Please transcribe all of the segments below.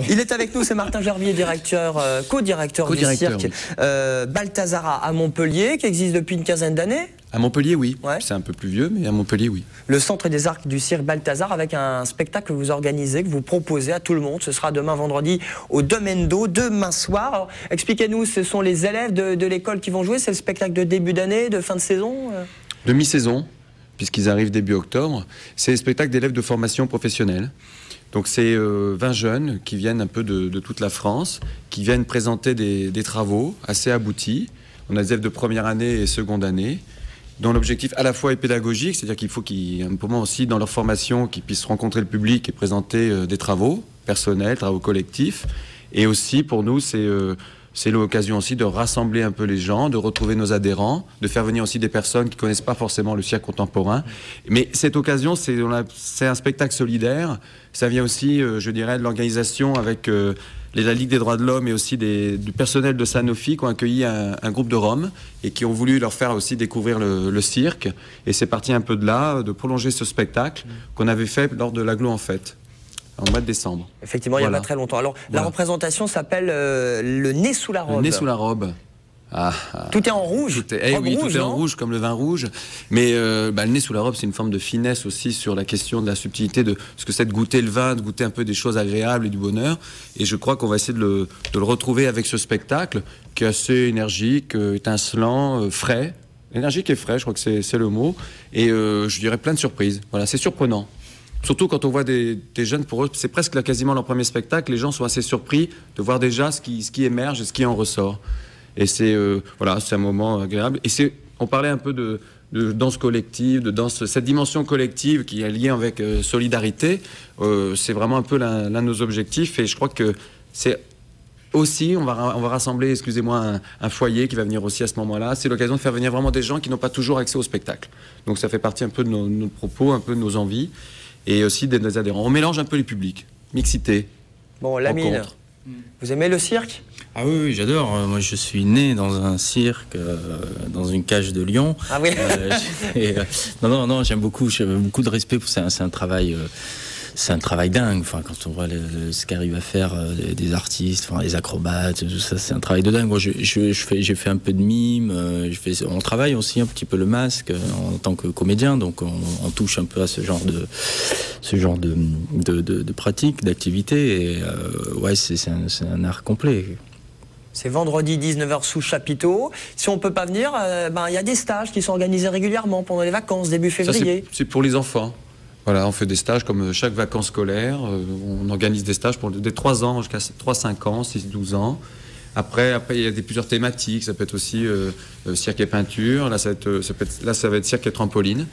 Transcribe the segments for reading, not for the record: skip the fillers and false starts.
Il est avec nous, c'est Martin Gervier, directeur, co-directeur du cirque Balthazar à Montpellier, qui existe depuis une quinzaine d'années. À Montpellier, oui. Ouais. C'est un peu plus vieux, mais à Montpellier, oui. Le centre des arts du cirque Balthazar, avec un spectacle que vous organisez, que vous proposez à tout le monde. Ce sera demain vendredi au Domendo, demain soir. Alors, expliquez-nous, ce sont les élèves de l'école qui vont jouer. C'est le spectacle de début d'année, de fin de saison De mi-saison, puisqu'ils arrivent début octobre. C'est le spectacle d'élèves de formation professionnelle. Donc c'est 20 jeunes qui viennent un peu de toute la France, qui viennent présenter des travaux assez aboutis. On a des élèves de première année et seconde année, dont l'objectif à la fois est pédagogique, c'est-à-dire qu'il faut qu'il y ait un moment aussi dans leur formation qu'ils puissent rencontrer le public et présenter des travaux personnels, travaux collectifs. Et aussi pour nous c'est l'occasion aussi de rassembler un peu les gens, de retrouver nos adhérents, de faire venir aussi des personnes qui ne connaissent pas forcément le cirque contemporain. Mais cette occasion, c'est un spectacle solidaire. Ça vient aussi, je dirais, de l'organisation avec la Ligue des droits de l'homme et aussi du personnel de Sanofi qui ont accueilli un groupe de Roms et qui ont voulu leur faire aussi découvrir le cirque. Et c'est parti un peu de là, de prolonger ce spectacle qu'on avait fait lors de l'Aglo en fête. En mois de décembre. Effectivement, il n'y a pas très longtemps. Alors, la représentation s'appelle le nez sous la robe. Le nez sous la robe. Tout est en rouge. Tout est en rouge, comme le vin rouge. Mais le nez sous la robe, c'est une forme de finesse aussi sur la question de la subtilité, de ce que c'est de goûter le vin, de goûter un peu des choses agréables et du bonheur. Et je crois qu'on va essayer de le retrouver avec ce spectacle qui est assez énergique, étincelant, frais. Énergique et frais, je crois que c'est le mot. Et je dirais plein de surprises. Voilà, c'est surprenant. Surtout quand on voit des jeunes, pour eux, c'est presque quasiment leur premier spectacle. Les gens sont assez surpris de voir déjà ce qui émerge et ce qui en ressort. Et c'est un moment agréable. Et on parlait un peu de danse collective, cette dimension collective qui est liée avec solidarité. C'est vraiment un peu l'un de nos objectifs. Et je crois que c'est aussi, on va rassembler, excusez-moi, un foyer qui va venir aussi à ce moment-là. C'est l'occasion de faire venir vraiment des gens qui n'ont pas toujours accès au spectacle. Donc ça fait partie un peu de nos propos, un peu de nos envies. Et aussi de nos adhérents. On mélange un peu les publics. Mixité. Bon, Lamine, vous aimez le cirque? Ah oui, j'adore. Moi, je suis né dans un cirque, dans une cage de lion. Ah oui. Non, j'aime beaucoup. J'ai beaucoup de respect pour ça. C'est un travail. C'est un travail dingue. Enfin, quand on voit ce qu'arrivent à faire des artistes, enfin, les acrobates, tout ça, c'est un travail de dingue. Moi, j'ai fait un peu de mime. On travaille aussi un petit peu le masque en tant que comédien, donc on touche un peu à ce genre de pratique, d'activité. Et ouais, c'est un art complet. C'est vendredi 19h sous chapiteau. Si on ne peut pas venir, y a des stages qui sont organisés régulièrement pendant les vacances, début février. C'est pour les enfants. Voilà, on fait des stages comme chaque vacances scolaires. On organise des stages pour des 3 ans jusqu'à 3-5 ans, 6-12 ans. Après, il y a plusieurs thématiques. Ça peut être aussi cirque et peinture. Là, ça va être cirque et trampoline.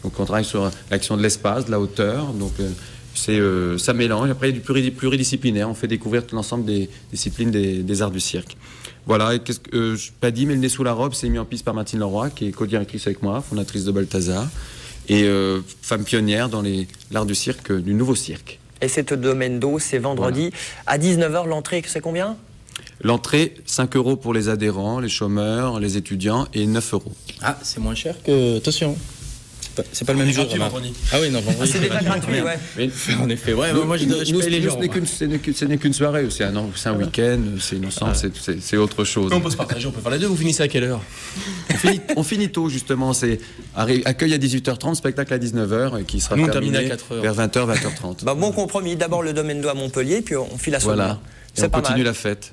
Donc, on travaille sur l'action de l'espace, de la hauteur. Donc, ça mélange. Après, il y a du pluridisciplinaire. On fait découvrir l'ensemble des disciplines des arts du cirque. Voilà, et je n'ai pas dit, mais le nez sous la robe, c'est mis en piste par Martine Leroy, qui est co-directrice avec moi, fondatrice de Balthazar. Et femme pionnière dans l'art du cirque, du nouveau cirque. Et c'est au Domendo, c'est vendredi à 19h. L'entrée, c'est combien? L'entrée, 5 € pour les adhérents, les chômeurs, les étudiants et 9 €. Ah, c'est moins cher que... Attention, c'est pas le même jour. Ah oui, non, vendredi. C'est déjà gratuit, ouais. Mais, en effet, ouais. Moi, je paye les gens. Ce n'est qu'une soirée, c'est un week-end, c'est autre chose. On peut se partager, on peut faire les deux. Vous finissez à quelle heure? On finit tôt, justement. C'est accueil à 18h30, spectacle à 19h, et qui sera terminé à 4h. Vers 20h, 20h30. Bon compromis, d'abord le Domendo à Montpellier, puis on file la soirée. Voilà, et on continue la fête.